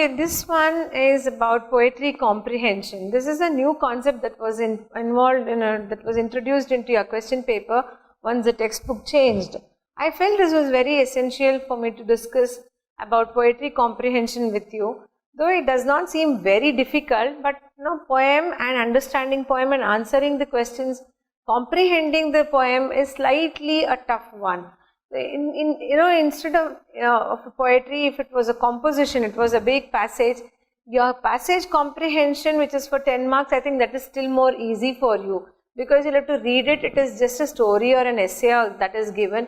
Okay, this one is about poetry comprehension. This is a new concept that was that was introduced into your question paper once the textbook changed. I felt this was very essential for me to discuss about poetry comprehension with you. Though it does not seem very difficult, but poem and understanding poem and answering the questions, comprehending the poem is slightly a tough one. Instead of poetry, if it was a composition, it was a big passage, your passage comprehension, which is for 10 marks, I think that is still more easy for you, because you have to read it. It is just a story or an essay that is given.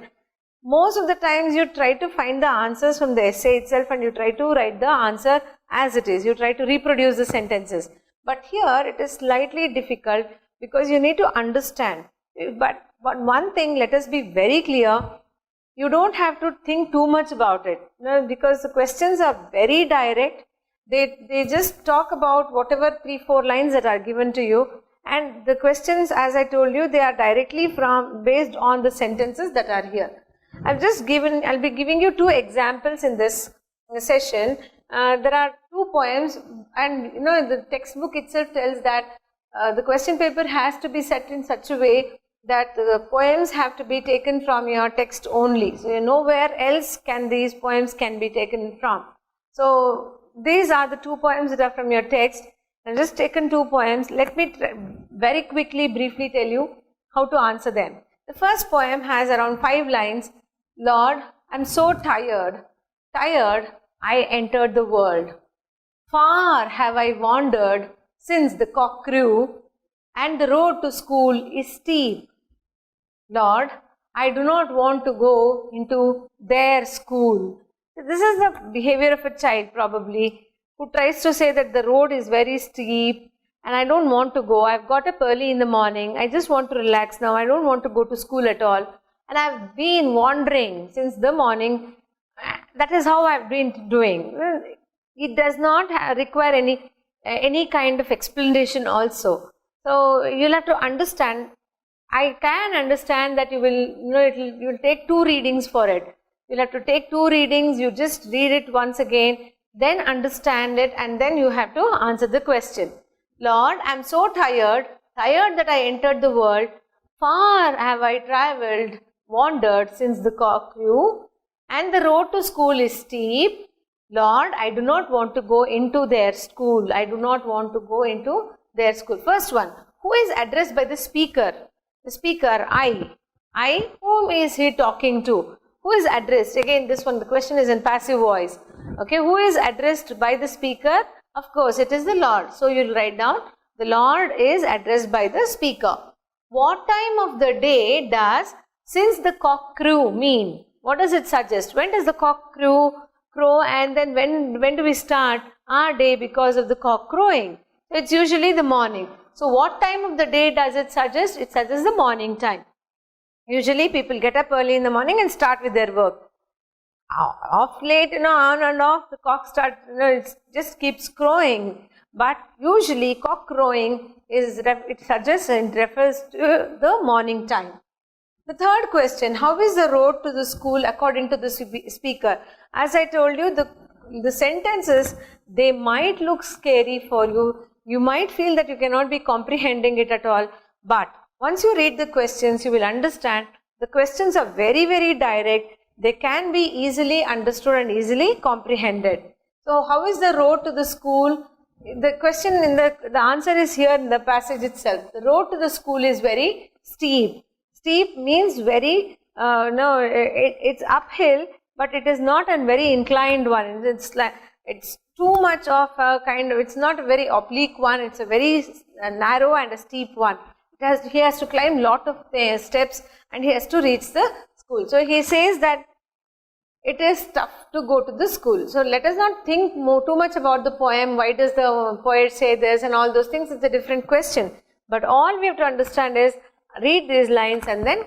Most of the times you try to find the answers from the essay itself and you try to write the answer as it is. You try to reproduce the sentences. But here it is slightly difficult because you need to understand. But one thing, let us be very clear, you don't have to think too much about it, because the questions are very direct. They just talk about whatever 3-4 lines that are given to you, and the questions, as I told you, they are directly based on the sentences that are here. I'll be giving you 2 examples in this session. There are 2 poems, and the textbook itself tells that the question paper has to be set in such a way that the poems have to be taken from your text only. So nowhere else can these poems can be taken from. So these are the 2 poems that are from your text. I've just taken 2 poems. Let me very quickly, briefly tell you how to answer them. The first poem has around 5 lines. Lord, I'm so tired, I entered the world. Far have I wandered since the cock crew, and the road to school is steep. Lord, I do not want to go into their school. This is the behavior of a child probably, who tries to say that the road is very steep and I don't want to go. I've got up early in the morning. I just want to relax now. I don't want to go to school at all. And I've been wandering since the morning. That is how I've been doing. It does not require any kind of explanation also. So you'll have to understand. I can understand that you will take 2 readings for it. You'll have to take 2 readings. You just read it once again, then understand it, and then you have to answer the question. Lord, I'm so tired that I entered the world. Far have I travelled, wandered since the cock crew, and the road to school is steep. Lord, I do not want to go into their school. I do not want to go into their school. First one, who is addressed by the speaker? The speaker, I. Whom is he talking to? Who is addressed? Again, this one, the question is in passive voice. Okay, who is addressed by the speaker? Of course, it is the Lord. So you'll write down, the Lord is addressed by the speaker. What time of the day does since the cock crew mean? What does it suggest? When does the cock crow, and then when do we start our day because of the cock crowing? So it's usually the morning. So what time of the day does it suggest? It suggests the morning time. Usually people get up early in the morning and start with their work. Off late, on and off, the cock starts, it just keeps crowing. But usually cock crowing it suggests and refers to the morning time. The third question, how is the road to the school according to the speaker? As I told you, the sentences, they might look scary for you. You might feel that you cannot be comprehending it at all. But once you read the questions, you will understand the questions are very, very direct. They can be easily understood and easily comprehended. So how is the road to the school? The question the answer is here in the passage itself. The road to the school is very steep. Steep means very, it's uphill, but it is not a very inclined one. It's too much of a it's not a very oblique one. It's a very narrow and a steep one. He has to climb lot of steps and he has to reach the school. So he says that it is tough to go to the school. So let us not think too much about the poem. Why does the poet say this and all those things? It's a different question. But all we have to understand is read these lines and then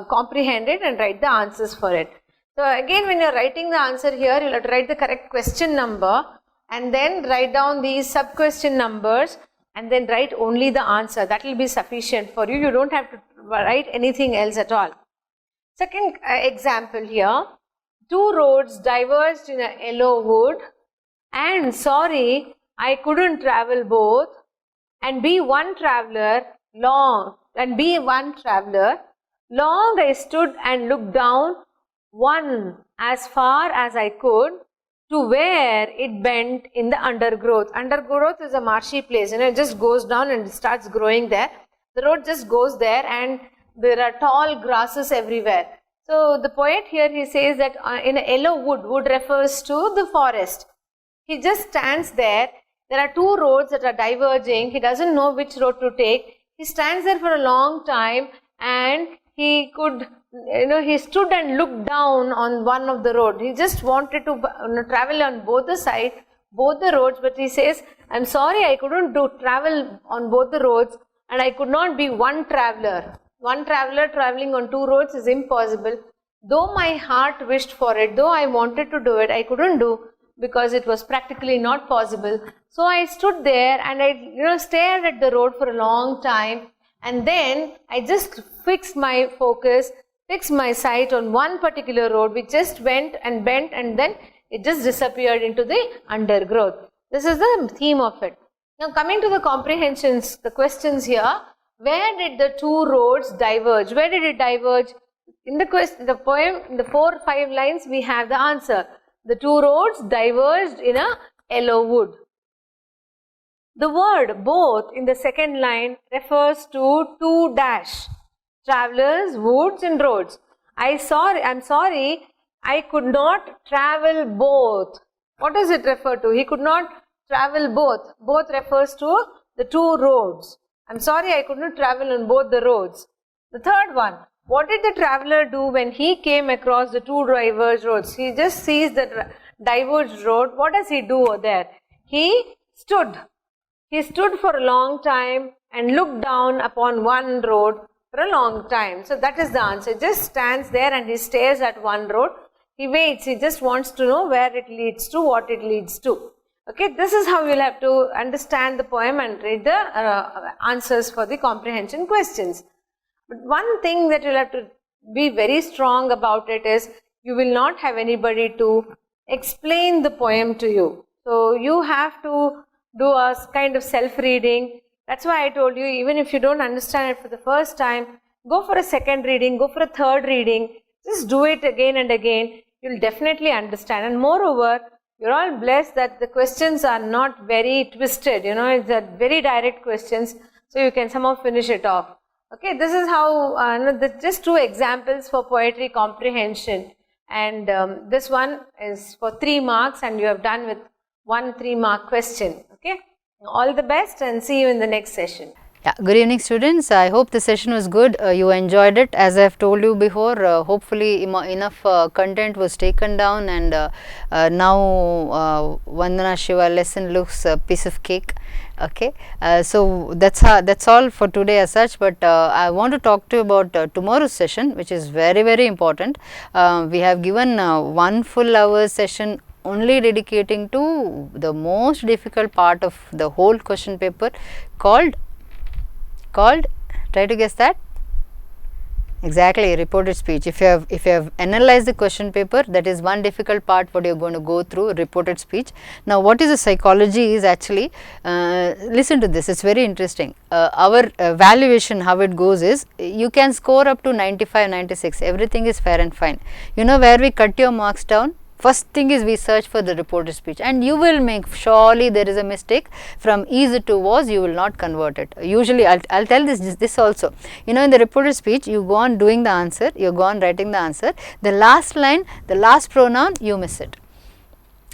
comprehend it and write the answers for it. So again, when you are writing the answer here, you will have to write the correct question number and then write down these sub-question numbers and then write only the answer. That will be sufficient for you. You don't have to write anything else at all. Second example here. 2 roads diverged in a yellow wood, and sorry, I couldn't travel both, and be one traveler long, and be one traveler long I stood and looked down one as far as I could to where it bent in the undergrowth. Undergrowth is a marshy place, it just goes down and starts growing there. The road just goes there and there are tall grasses everywhere. So the poet here, he says that in a yellow wood, wood refers to the forest. He just stands there. There are two roads that are diverging. He doesn't know which road to take. He stands there for a long time and he could, he stood and looked down on one of the road. He just wanted to travel on both the sides, both the roads, but he says, I'm sorry, I couldn't travel on both the roads and I could not be one traveler. One traveler traveling on two roads is impossible. Though my heart wished for it, though I wanted to do it, I couldn't do because it was practically not possible. So I stood there and I stared at the road for a long time, and then I just fixed my focus, fixed my sight on one particular road which just went and bent and then it just disappeared into the undergrowth. This is the theme of it. Now coming to the comprehensions, the questions here, where did the two roads diverge? Where did it diverge? In the poem, in the 4 or 5 lines, we have the answer. The two roads diverged in a yellow wood. The word both in the second line refers to two dash, travelers, woods and roads. I'm sorry, I could not travel both. What does it refer to? He could not travel both. Both refers to the two roads. I'm sorry, I could not travel on both the roads. The third one, what did the traveler do when he came across the two diverged roads? He just sees the diverged road. What does he do over there? He stood. He stood for a long time and looked down upon one road for a long time. So that is the answer. He just stands there and he stares at one road. He waits. He just wants to know where it leads to, what it leads to. Okay, this is how you'll have to understand the poem and read the answers for the comprehension questions. But one thing that you'll have to be very strong about it is you will not have anybody to explain the poem to you. So you have to do a kind of self-reading. That's why I told you, even if you don't understand it for the first time, go for a second reading, go for a third reading, just do it again and again. You'll definitely understand. And moreover, you're all blessed that the questions are not very twisted, it's a very direct questions, so you can somehow finish it off. Okay, this is how, just 2 examples for poetry comprehension, and this one is for 3 marks and you have done with 1 3-mark question. Okay, all the best and see you in the next session. Yeah, good evening students. I hope the session was good. You enjoyed it. As I have told you before, hopefully enough content was taken down, and now Vandana Shiva lesson looks a piece of cake. Okay, so that's all for today as such, but I want to talk to you about tomorrow's session, which is very, very important. We have given 1 full hour session only dedicating to the most difficult part of the whole question paper called, try to guess that? Exactly, reported speech. If you have analyzed the question paper, that is one difficult part what you are going to go through, reported speech. Now what is the psychology is actually, listen to this, it's very interesting. Our valuation, how it goes is, you can score up to 95, 96, everything is fair and fine. You know where we cut your marks down? First thing is we search for the reported speech, and you will make, surely there is a mistake from is to was, you will not convert it. Usually I'll tell this also, in the reported speech you go on doing the answer, you go on writing the answer, the last line, the last pronoun, you miss it.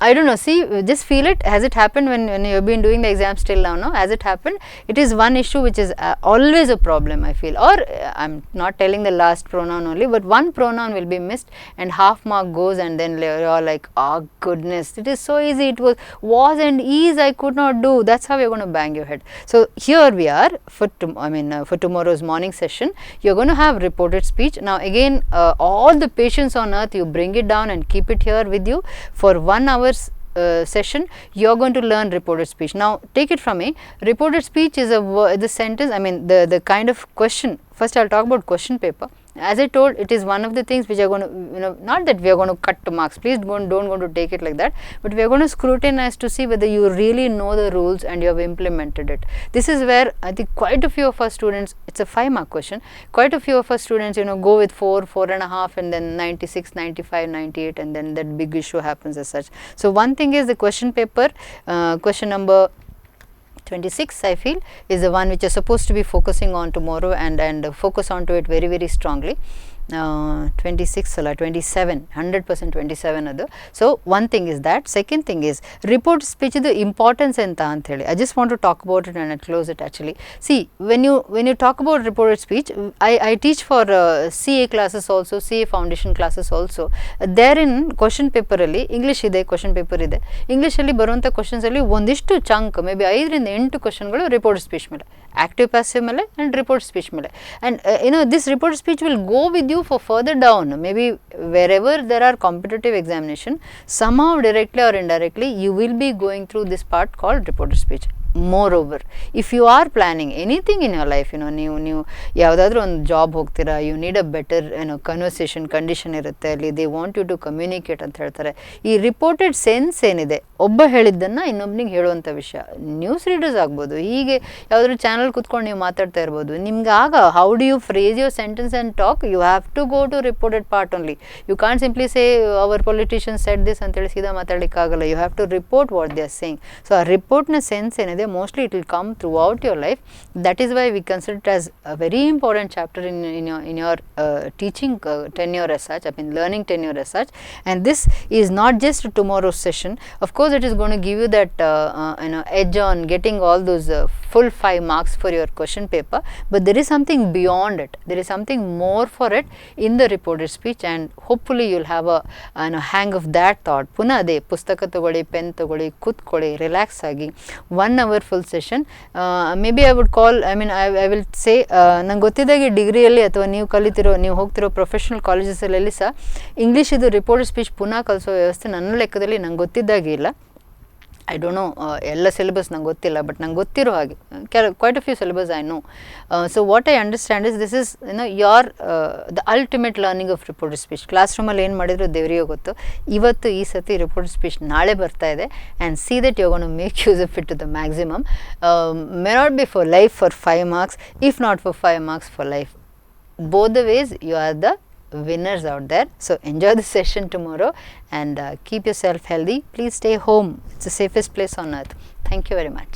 I don't know, see, just feel it. Has it happened when you have been doing the exams till now? No, has it happened? It is one issue which is always a problem, I feel. Or I'm not telling the last pronoun only, but one pronoun will be missed and half mark goes, and then you're all like, oh goodness, it is so easy. It was and is I could not do. That's how you're going to bang your head. So here we are for tomorrow's morning session. You're going to have reported speech. Now again, all the patience on earth, you bring it down and keep it here with you for 1 hour session. You are going to learn reported speech. Now take it from me, reported speech is the sentence, the kind of question. First I'll talk about question paper. As I told, it is one of the things which are going to, not that we are going to cut marks, please don't going to take it like that, but we are going to scrutinize to see whether you really know the rules and you have implemented it. This is where I think quite a few of our students, it's a 5-mark question, quite a few of our students, go with 4, 4.5, and then 96, 95, 98, and then that big issue happens as such. So one thing is the question paper, question number 26 I feel is the one which is supposed to be focusing on tomorrow, and focus on to it very, very strongly. 26 ಅಲ್ಲ 27 100% 27 ಅದು. So one thing is that. Second thing is report speech ಇದು importance ಅಂತ ಹೇಳಿ I just want to talk about it and close it actually. See when you talk about reported speech, I teach for CA classes also, CA foundation classes also. There in question ಪೇಪರಲ್ಲಿ English ಇದೆ, question paper ಇದೆ, ಇಂಗ್ಲೀಷಲ್ಲಿ ಬರುವಂಥ ಕ್ವಶನ್ಸಲ್ಲಿ ಒಂದಿಷ್ಟು chunk may be 5 ರಿಂದ 8 ಕ್ವಶನ್ಗಳು report speech ಮೇಲೆ, active passive ಮೇಲೆ and report speech ಮೇಲೆ, and this report speech will go with you for further down, maybe wherever there are competitive examination, somehow directly or indirectly you will be going through this part called reported speech. Moreover, if you are planning anything in your life, ನೀವು ಯಾವುದಾದ್ರೂ ಒಂದು job ಹೋಗ್ತೀರಾ, you need a better conversation condition ಇರುತ್ತೆ, ಅಲ್ಲಿ they want you to communicate ಅಂತ ಹೇಳ್ತಾರೆ. ಈ reported sense ಏನಿದೆ, ಒಬ್ಬ ಹೇಳಿದ್ದನ್ನು ಇನ್ನೊಬ್ಬನಿಗೆ ಹೇಳುವಂಥ ವಿಷಯ, ನ್ಯೂಸ್ ರೀಡರ್ಸ್ ಆಗ್ಬೋದು, ಹೀಗೆ ಯಾವುದಾದ್ರೂ ಚಾನಲ್ ಕೂತ್ಕೊಂಡು ನೀವು ಮಾತಾಡ್ತಾ ಇರ್ಬೋದು, ನಿಮ್ಗೆ ಆಗ how do you phrase your sentence and talk, you have to go to reported part only. You can't simply say our politician said this ಅಂತೇಳಿ ಸೀದಾ ಮಾತಾಡಲಿಕ್ಕಾಗಲ್ಲ. You have to report what they are saying. So ಆ ರಿಪೋರ್ಟ್ನ sense ಏನಿದೆ, mostly it will come throughout your life. That is why we consider it as a very important chapter in your teaching tenure as such, I mean learning tenure as such. And this is not just tomorrow's session. Of course it is going to give you that edge on getting all those full 5 marks for your question paper, but there is something beyond it, there is something more for it in the reported speech, and hopefully you'll have a hang of that thought. Puna ade pustaka tagoli, pen tagoli, kutkoli, relax agi 1 hour full session. Maybe I would call, I will say, ನಂಗೆ ಗೊತ್ತಿದ್ದಾಗೆ ಡಿಗ್ರಿಯಲ್ಲಿ ಅಥವಾ ನೀವು ಹೋಗ್ತಿರೋ professional ಕಾಲೇಜಸಲ್ಲಿ ಸಹ English ಇದು reported speech ಪುನಃ ಕಲಿಸೋ ವ್ಯವಸ್ಥೆ ನನ್ನ ಲೆಕ್ಕದಲ್ಲಿ ನಂಗೆ ಗೊತ್ತಿದ್ದಾಗೆ ಇಲ್ಲ. ಐ ಡೋಂಟ್ ನೋ ಎಲ್ಲ ಸಿಲೆಬಸ್ ನಂಗೆ ಗೊತ್ತಿಲ್ಲ, ಬಟ್ ನಂಗೆ ಗೊತ್ತಿರೋ ಹಾಗೆ quite a few syllabus I know. So what I understand is this is your the ultimate learning of reported speech. Class ರೂಮಲ್ಲಿ ಏನು ಮಾಡಿದ್ರು ದೇವರಿಗೆ ಗೊತ್ತು. ಇವತ್ತು ಈ ಸತಿ ರಿಪೋರ್ಟೆಡ್ ಸ್ಪೀಚ್ ನಾಳೆ ಬರ್ತಾ ಇದೆ, and see that you going to make use of it to the maximum. May not be for life for 5 marks, if not for 5 marks for life. Both the ways you are the winners out there. So enjoy the session tomorrow, and keep yourself healthy. Please stay home. It's the safest place on earth. Thank you very much.